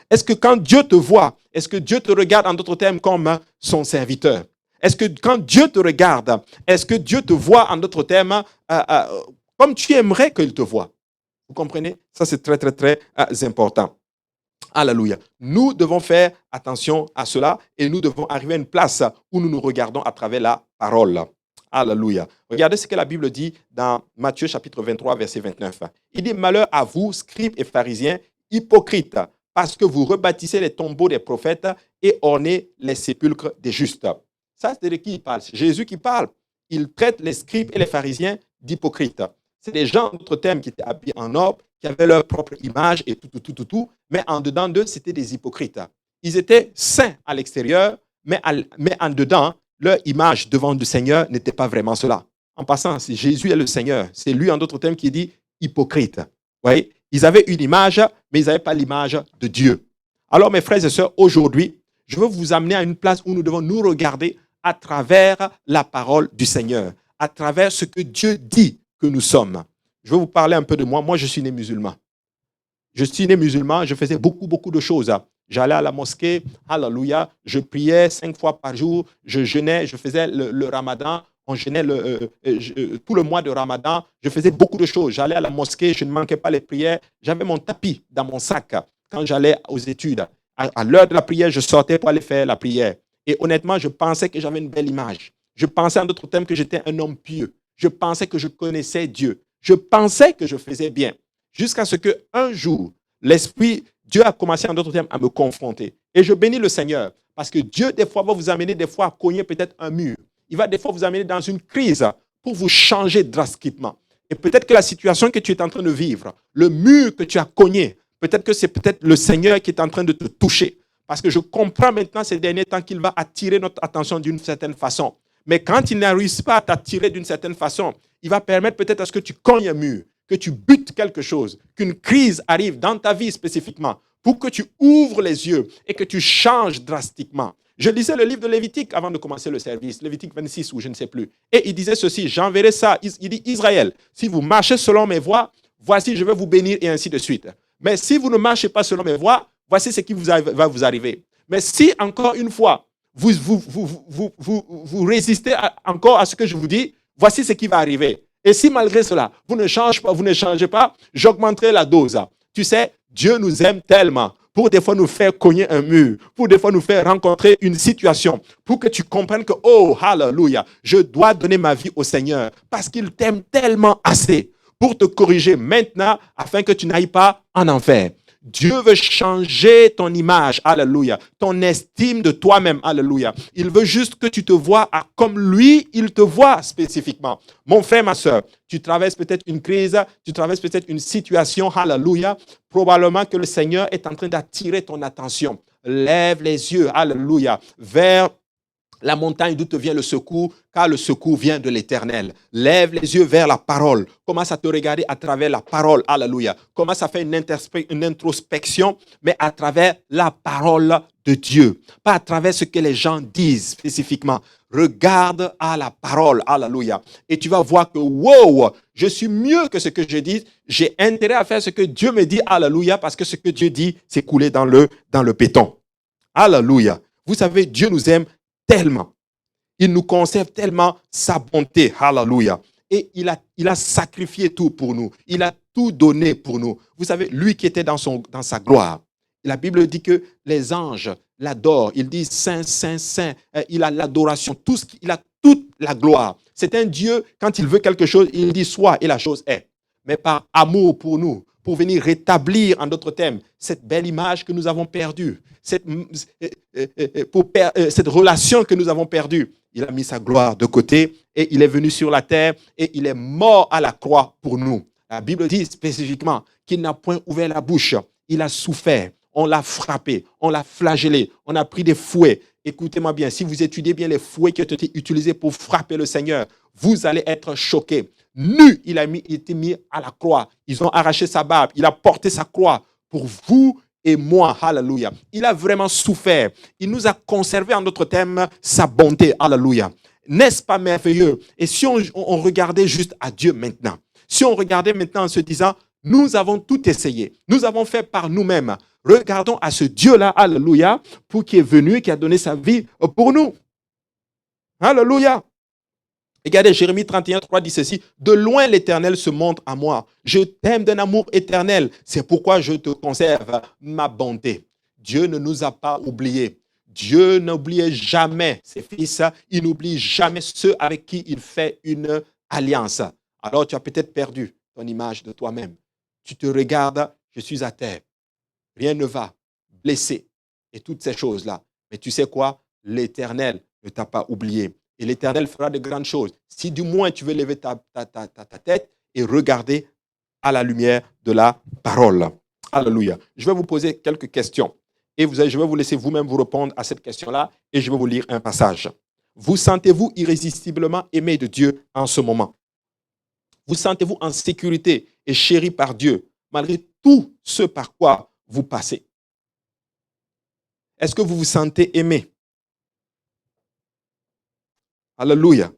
Est-ce que quand Dieu te voit, est-ce que Dieu te regarde en d'autres termes comme son serviteur? Est-ce que quand Dieu te regarde, est-ce que Dieu te voit en d'autres termes comme tu aimerais qu'il te voie? Vous comprenez? Ça, c'est très, très, très important. Alléluia. Nous devons faire attention à cela et nous devons arriver à une place où nous nous regardons à travers la parole. Alléluia. Regardez ce que la Bible dit dans Matthieu chapitre 23, verset 29. Il dit, malheur à vous, scribes et pharisiens, hypocrites, parce que vous rebâtissez les tombeaux des prophètes et ornez les sépulcres des justes. Ça, c'est de qui il parle? C'est Jésus qui parle. Il traite les scribes et les pharisiens d'hypocrites. C'est des gens, d'autres termes, qui étaient habillés en or, qui avaient leur propre image et tout, mais en dedans d'eux, c'était des hypocrites. Ils étaient saints à l'extérieur, mais en dedans, leur image devant le Seigneur n'était pas vraiment cela. En passant, si Jésus est le Seigneur, c'est lui en d'autres termes qui dit hypocrite. Vous voyez, ils avaient une image, mais ils n'avaient pas l'image de Dieu. Alors mes frères et sœurs, aujourd'hui, je veux vous amener à une place où nous devons nous regarder à travers la parole du Seigneur, à travers ce que Dieu dit que nous sommes. Je vais vous parler un peu de moi. Moi, je suis né musulman. Je suis né musulman, je faisais beaucoup de choses. J'allais à la mosquée, alléluia, je priais 5 fois par jour, je jeûnais, je faisais le ramadan, on jeûnait tout le mois de ramadan, je faisais beaucoup de choses. J'allais à la mosquée, je ne manquais pas les prières, j'avais mon tapis dans mon sac quand j'allais aux études. À l'heure de la prière, je sortais pour aller faire la prière. Et honnêtement, je pensais que j'avais une belle image. Je pensais en d'autres termes que j'étais un homme pieux. Je pensais que je connaissais Dieu. Je pensais que je faisais bien. Jusqu'à ce qu'un jour, Dieu a commencé en d'autres termes à me confronter. Et je bénis le Seigneur parce que Dieu, des fois, va vous amener des fois à cogner peut-être un mur. Il va des fois vous amener dans une crise pour vous changer drastiquement. Et peut-être que la situation que tu es en train de vivre, le mur que tu as cogné, peut-être que c'est peut-être le Seigneur qui est en train de te toucher. Parce que je comprends maintenant ces derniers temps qu'il va attirer notre attention d'une certaine façon. Mais quand il n'arrive pas à t'attirer d'une certaine façon, il va permettre peut-être à ce que tu cognes un mur, que tu butes quelque chose, qu'une crise arrive dans ta vie spécifiquement, pour que tu ouvres les yeux et que tu changes drastiquement. Je lisais le livre de Lévitique avant de commencer le service, Lévitique 26 ou je ne sais plus. Et il disait ceci, j'enverrai ça, il dit Israël, si vous marchez selon mes voies, voici je vais vous bénir et ainsi de suite. Mais si vous ne marchez pas selon mes voies, voici ce qui va vous arriver. Mais si encore une fois, vous résistez encore à ce que je vous dis, voici ce qui va arriver. Et si malgré cela, vous ne changez pas, j'augmenterai la dose. Tu sais, Dieu nous aime tellement pour des fois nous faire cogner un mur, pour des fois nous faire rencontrer une situation, pour que tu comprennes que, oh, hallelujah, je dois donner ma vie au Seigneur parce qu'il t'aime tellement assez pour te corriger maintenant afin que tu n'ailles pas en enfer. Dieu veut changer ton image, alléluia, ton estime de toi-même, alléluia. Il veut juste que tu te vois comme lui, il te voit spécifiquement. Mon frère, ma soeur, tu traverses peut-être une crise, tu traverses peut-être une situation, alléluia. Probablement que le Seigneur est en train d'attirer ton attention. Lève les yeux, alléluia, vers la montagne d'où te vient le secours, car le secours vient de l'Éternel. Lève les yeux vers la parole. Commence à te regarder à travers la parole. Alléluia. Commence à faire une introspection, mais à travers la parole de Dieu. Pas à travers ce que les gens disent spécifiquement. Regarde à la parole. Alléluia. Et tu vas voir que, wow, je suis mieux que ce que je dis. J'ai intérêt à faire ce que Dieu me dit. Alléluia. Parce que ce que Dieu dit, c'est coulé dans le béton. Alléluia. Vous savez, Dieu nous aime tellement. Il nous conserve tellement sa bonté. Hallelujah. Et il a sacrifié tout pour nous. Il a tout donné pour nous. Vous savez, lui qui était dans sa gloire. La Bible dit que les anges l'adorent. Il dit Saint, Saint, Saint. Il a l'adoration. Il a toute la gloire. C'est un Dieu, quand il veut quelque chose, il dit soit et la chose est. Mais par amour pour nous, pour venir rétablir, en d'autres termes, cette belle image que nous avons perdue, cette relation que nous avons perdue. Il a mis sa gloire de côté et il est venu sur la terre et il est mort à la croix pour nous. La Bible dit spécifiquement qu'il n'a point ouvert la bouche. Il a souffert, on l'a frappé, on l'a flagellé, on a pris des fouets. Écoutez-moi bien, si vous étudiez bien les fouets qui ont été utilisés pour frapper le Seigneur, vous allez être choqués. Nu, il a été mis à la croix. Ils ont arraché sa barbe. Il a porté sa croix pour vous et moi. Alléluia. Il a vraiment souffert. Il nous a conservé, en d'autres termes, sa bonté. Alléluia. N'est-ce pas merveilleux? Et si on regardait juste à Dieu maintenant, si on regardait maintenant en se disant, nous avons tout essayé, nous avons fait par nous-mêmes, regardons à ce Dieu-là, alléluia, pour qui est venu, qui a donné sa vie pour nous. Alléluia. Regardez, Jérémie 31, 3 dit ceci, « De loin l'Éternel se montre à moi. Je t'aime d'un amour éternel. C'est pourquoi je te conserve ma bonté. » Dieu ne nous a pas oubliés. Dieu n'oublie jamais ses fils. Il n'oublie jamais ceux avec qui il fait une alliance. Alors tu as peut-être perdu ton image de toi-même. Tu te regardes, je suis à terre. Rien ne va. Blessé. Et toutes ces choses-là. Mais tu sais quoi? L'Éternel ne t'a pas oublié. Et l'Éternel fera de grandes choses. Si du moins tu veux lever ta tête et regarder à la lumière de la parole. Alléluia. Je vais vous poser quelques questions. Et je vais vous laisser vous-même vous répondre à cette question-là. Et je vais vous lire un passage. Vous sentez-vous irrésistiblement aimé de Dieu en ce moment? Vous sentez-vous en sécurité et chéri par Dieu, malgré tout ce par quoi vous passez? Est-ce que vous vous sentez aimé? Alléluia.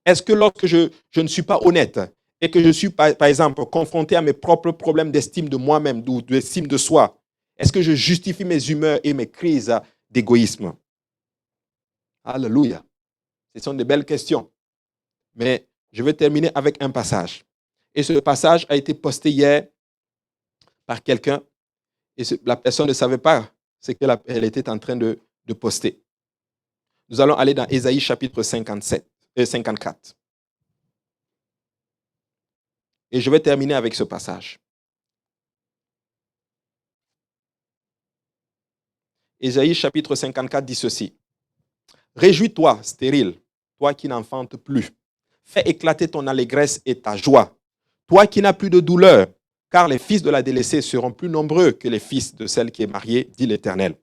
Est-ce que lorsque je ne suis pas honnête et que je suis, par exemple, confronté à mes propres problèmes d'estime de moi-même ou d'estime de soi, est-ce que je justifie mes humeurs et mes crises d'égoïsme? Alléluia. Ce sont de belles questions. Mais je vais terminer avec un passage. Et ce passage a été posté hier par quelqu'un et la personne ne savait pas ce qu'elle était en train de poster. Nous allons aller dans Ésaïe chapitre 54. Et je vais terminer avec ce passage. Ésaïe chapitre 54 dit ceci. Réjouis-toi, stérile, toi qui n'enfantes plus. Fais éclater ton allégresse et ta joie, toi qui n'as plus de douleur, car les fils de la délaissée seront plus nombreux que les fils de celle qui est mariée, dit l'Éternel.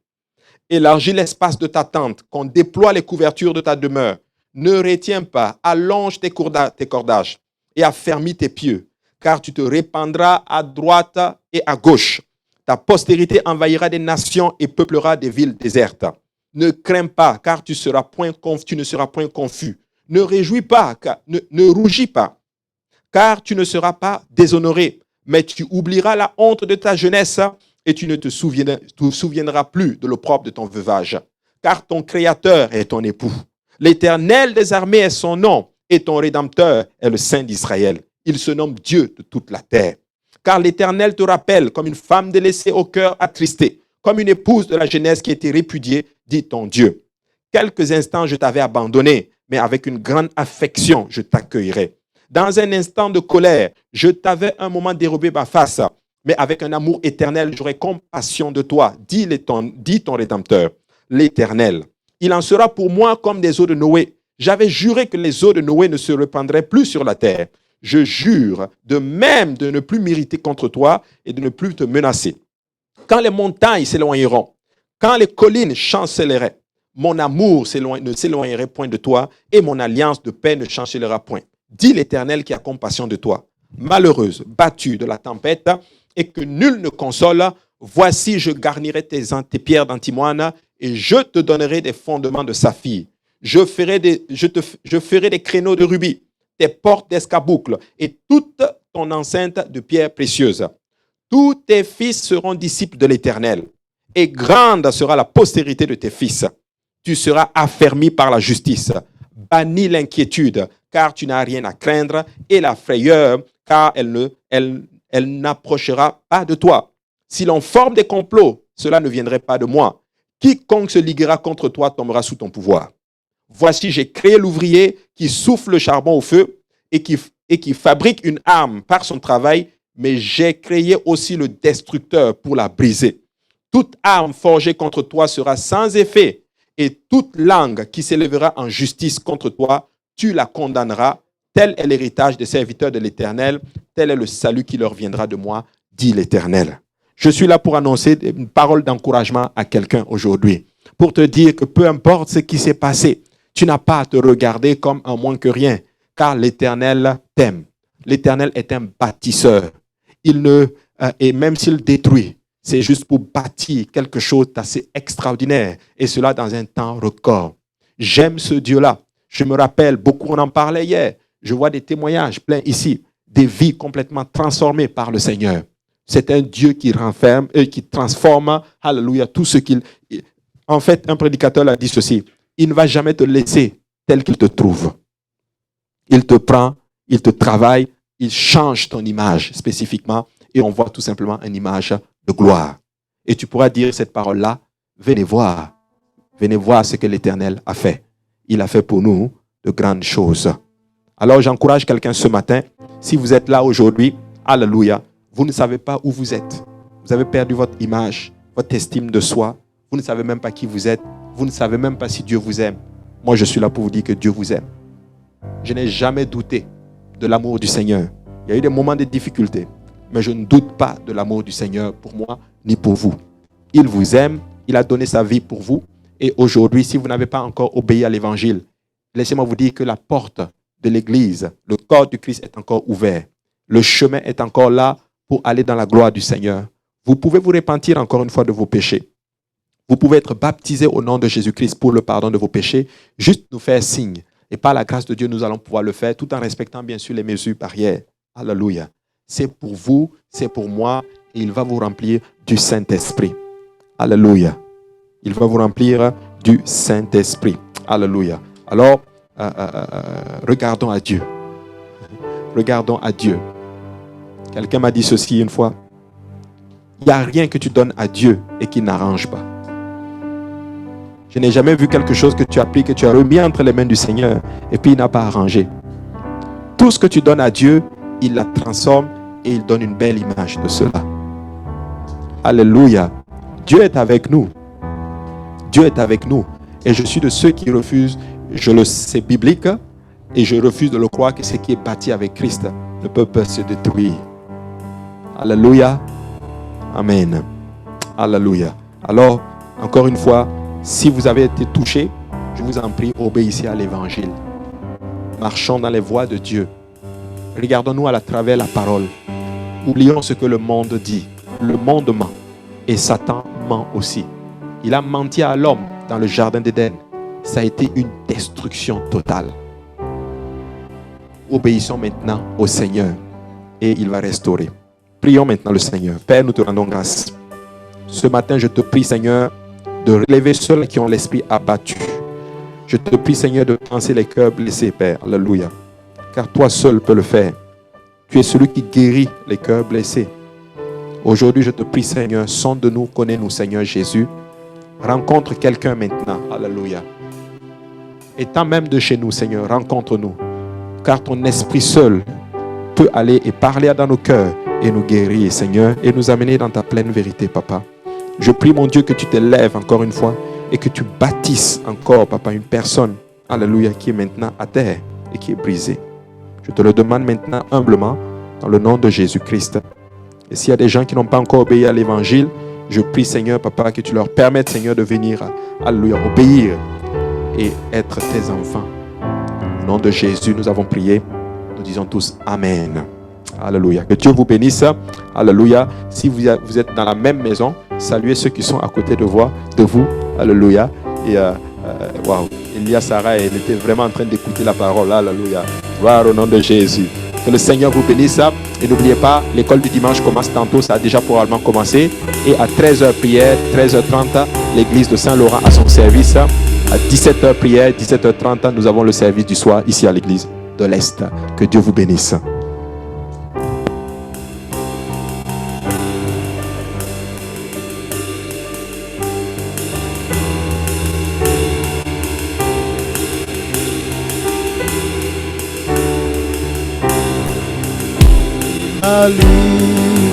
Élargis l'espace de ta tente, qu'on déploie les couvertures de ta demeure. Ne retiens pas, allonge tes cordages et affermis tes pieux, car tu te répandras à droite et à gauche. Ta postérité envahira des nations et peuplera des villes désertes. Ne crains pas, car tu ne seras point confus. Ne rougis pas, car tu ne seras pas déshonoré, mais tu oublieras la honte de ta jeunesse et tu ne te souviendras plus de l'opprobre de ton veuvage, car ton Créateur est ton époux. L'Éternel des armées est son nom, et ton Rédempteur est le Saint d'Israël. Il se nomme Dieu de toute la terre. Car l'Éternel te rappelle comme une femme délaissée au cœur attristé, comme une épouse de la jeunesse qui a été répudiée, dit ton Dieu. Quelques instants je t'avais abandonné, mais avec une grande affection je t'accueillerai. Dans un instant de colère, je t'avais un moment dérobé ma face, mais avec un amour éternel, j'aurai compassion de toi, dit ton Rédempteur, l'Éternel. Il en sera pour moi comme des eaux de Noé. J'avais juré que les eaux de Noé ne se répandraient plus sur la terre. Je jure de même de ne plus m'irriter contre toi et de ne plus te menacer. Quand les montagnes s'éloigneront, quand les collines chancelleraient, mon amour ne s'éloignerait point de toi et mon alliance de paix ne chancellera point. Dit l'Éternel qui a compassion de toi. Malheureuse, battue de la tempête et que nul ne console, voici je garnirai tes pierres d'antimoine et je te donnerai des fondements de saphir. Je ferai des créneaux de rubis, tes portes d'escarboucle et toute ton enceinte de pierres précieuses. Tous tes fils seront disciples de l'Éternel, et grande sera la postérité de tes fils. Tu seras affermi par la justice. Bannis l'inquiétude, car tu n'as rien à craindre, et la frayeur, car elle n'approchera pas de toi. Si l'on forme des complots, cela ne viendrait pas de moi. Quiconque se liguera contre toi tombera sous ton pouvoir. Voici, j'ai créé l'ouvrier qui souffle le charbon au feu et qui fabrique une arme par son travail, mais j'ai créé aussi le destructeur pour la briser. Toute arme forgée contre toi sera sans effet, et toute langue qui s'élèvera en justice contre toi, tu la condamneras. Tel est l'héritage des serviteurs de l'Éternel, tel est le salut qui leur viendra de moi, dit l'Éternel. Je suis là pour annoncer une parole d'encouragement à quelqu'un aujourd'hui, pour te dire que peu importe ce qui s'est passé, tu n'as pas à te regarder comme un moins que rien, car l'Éternel t'aime. L'Éternel est un bâtisseur. Et même s'il détruit, c'est juste pour bâtir quelque chose d'assez extraordinaire, et cela dans un temps record. J'aime ce Dieu-là. Je me rappelle, beaucoup on en parlait hier, je vois des témoignages pleins ici, des vies complètement transformées par le Seigneur. C'est un Dieu qui renferme et qui transforme, alléluia, tout ce qu'il... En fait, un prédicateur a dit ceci, il ne va jamais te laisser tel qu'il te trouve. Il te prend, il te travaille, il change ton image spécifiquement et on voit tout simplement une image de gloire. Et tu pourras dire cette parole-là, venez voir ce que l'Éternel a fait. Il a fait pour nous de grandes choses. Alors j'encourage quelqu'un ce matin, si vous êtes là aujourd'hui, alléluia, vous ne savez pas où vous êtes. Vous avez perdu votre image, votre estime de soi. Vous ne savez même pas qui vous êtes. Vous ne savez même pas si Dieu vous aime. Moi, je suis là pour vous dire que Dieu vous aime. Je n'ai jamais douté de l'amour du Seigneur. Il y a eu des moments de difficulté, mais je ne doute pas de l'amour du Seigneur pour moi ni pour vous. Il vous aime, il a donné sa vie pour vous Et aujourd'hui, si vous n'avez pas encore obéi à l'évangile, laissez-moi vous dire que la porte de l'église, le corps du Christ est encore ouvert. Le chemin est encore là pour aller dans la gloire du Seigneur. Vous pouvez vous repentir encore une fois de vos péchés. Vous pouvez être baptisé au nom de Jésus-Christ pour le pardon de vos péchés. Juste nous faire signe. Et par la grâce de Dieu, nous allons pouvoir le faire tout en respectant bien sûr les mesures barrières. Alléluia. C'est pour vous, c'est pour moi, et il va vous remplir du Saint-Esprit. Alléluia. Il va vous remplir du Saint-Esprit. Alléluia. Alors, regardons à Dieu. Regardons à Dieu. Quelqu'un m'a dit ceci une fois. Il n'y a rien que tu donnes à Dieu et qui n'arrange pas. Je n'ai jamais vu quelque chose que tu as pris, que tu as remis entre les mains du Seigneur et puis il n'a pas arrangé. Tout ce que tu donnes à Dieu, il la transforme et il donne une belle image de cela. Alléluia. Dieu est avec nous. Dieu est avec nous. Et je suis de ceux qui refusent, je le sais biblique, et je refuse de le croire que ce qui est bâti avec Christ ne peut pas se détruire. Alléluia. Amen. Alléluia. Alors, encore une fois, si vous avez été touché, je vous en prie, obéissez à l'évangile. Marchons dans les voies de Dieu. Regardons-nous à travers la parole. Oublions ce que le monde dit. Le monde ment. Et Satan ment aussi. Il a menti à l'homme dans le jardin d'Éden. Ça a été une destruction totale. Obéissons maintenant au Seigneur et il va restaurer. Prions maintenant le Seigneur. Père, nous te rendons grâce. Ce matin, je te prie, Seigneur, de relever ceux qui ont l'esprit abattu. Je te prie, Seigneur, de penser les cœurs blessés, Père. Alléluia. Car toi seul peux le faire. Tu es celui qui guérit les cœurs blessés. Aujourd'hui, je te prie, Seigneur, sonde-nous, connais-nous, Seigneur Jésus. Rencontre quelqu'un maintenant. Alléluia. Étant même de chez nous, Seigneur, rencontre-nous. Car ton esprit seul peut aller et parler dans nos cœurs et nous guérir, Seigneur, et nous amener dans ta pleine vérité, Papa. Je prie, mon Dieu, que tu te lèves encore une fois et que tu bâtisses encore, Papa, une personne, alléluia, qui est maintenant à terre et qui est brisée. Je te le demande maintenant humblement dans le nom de Jésus-Christ. Et s'il y a des gens qui n'ont pas encore obéi à l'évangile, je prie, Seigneur, Papa, que tu leur permettes, Seigneur, de venir, alléluia, obéir et être tes enfants. Au nom de Jésus, nous avons prié. Nous disons tous Amen. Alléluia. Que Dieu vous bénisse. Alléluia. Si vous êtes dans la même maison, saluez ceux qui sont à côté de vous. Alléluia. Et waouh, Elia Sarah, elle était vraiment en train d'écouter la parole. Alléluia. Gloire au nom de Jésus. Que le Seigneur vous bénisse. Et n'oubliez pas, l'école du dimanche commence tantôt. Ça a déjà probablement commencé. Et à 13h prière, 13h30, l'église de Saint-Laurent a son service. À 17h prière, 17h30, nous avons le service du soir ici à l'église de l'Est. Que Dieu vous bénisse.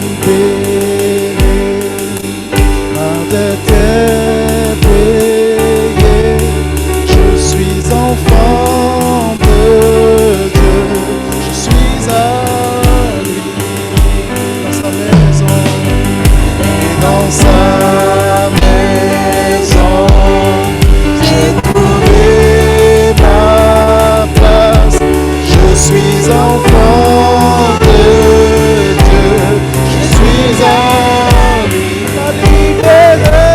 Libéré par de tes prières, je suis enfant de Dieu, je suis à lui, dans sa maison, et dans sa maison, j'ai trouvé ma place, je suis enfant de Dieu, je suis à lui, ma libéré.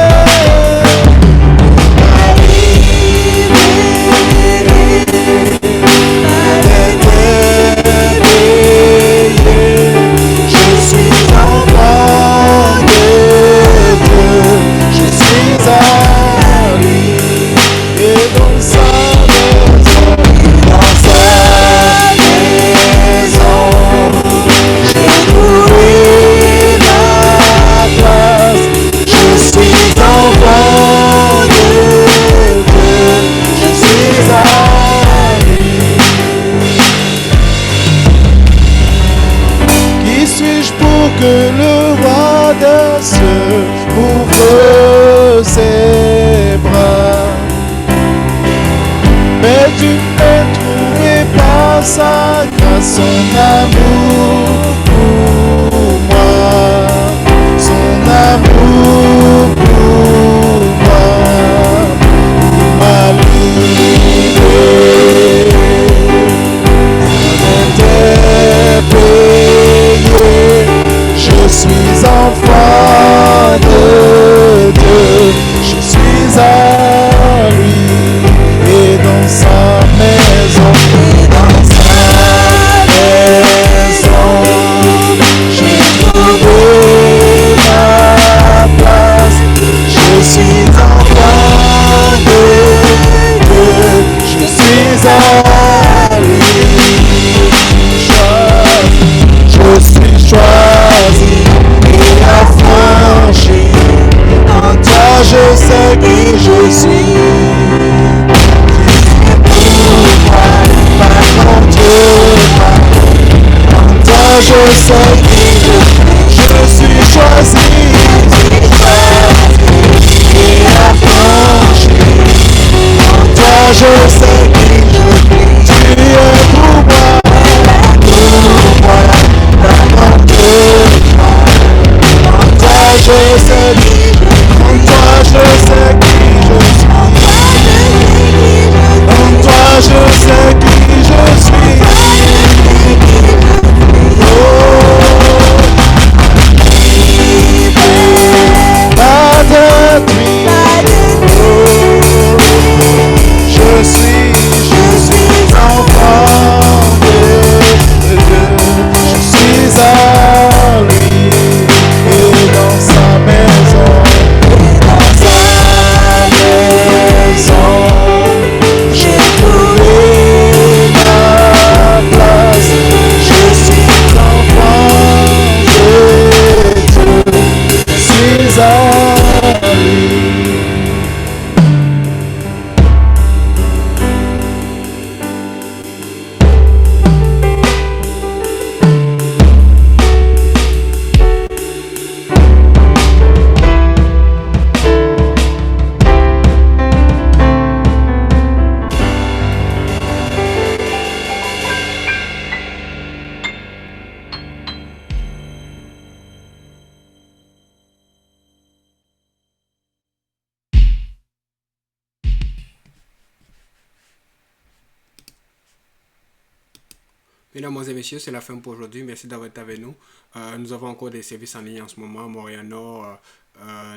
Que le roi des cieux ouvre ses bras, mais tu ne trouvais pas sa grâce, son amour pour moi, son amour pour moi. Je suis choisi et affranchi. En toi je sais qui je suis. Pas contre moi. En toi je sais qui je suis choisi et affranchi. En toi je sais qui je suis. Tu es pour moi. Je sais qui, en toi je sais qui je suis. En toi je sais qui je suis. Pas de nuit. Je suis enfant de Dieu. Je suis à lui. Et dans sa maison, j'ai trouvé ma place. Je suis enfant de Dieu, je suis à lui. Mesdames et messieurs, c'est la fin pour aujourd'hui. Merci d'avoir été avec nous. Nous avons encore des services en ligne en ce moment. Montréal-Nord,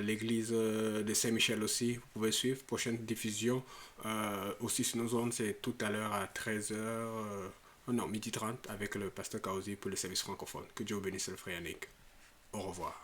l'église de Saint-Michel aussi. Vous pouvez suivre. Prochaine diffusion aussi sur nos zones, c'est tout à l'heure à 13h, non, 12h30 avec le pasteur Kaozi pour le service francophone. Que Dieu bénisse le frère Yannick. Au revoir.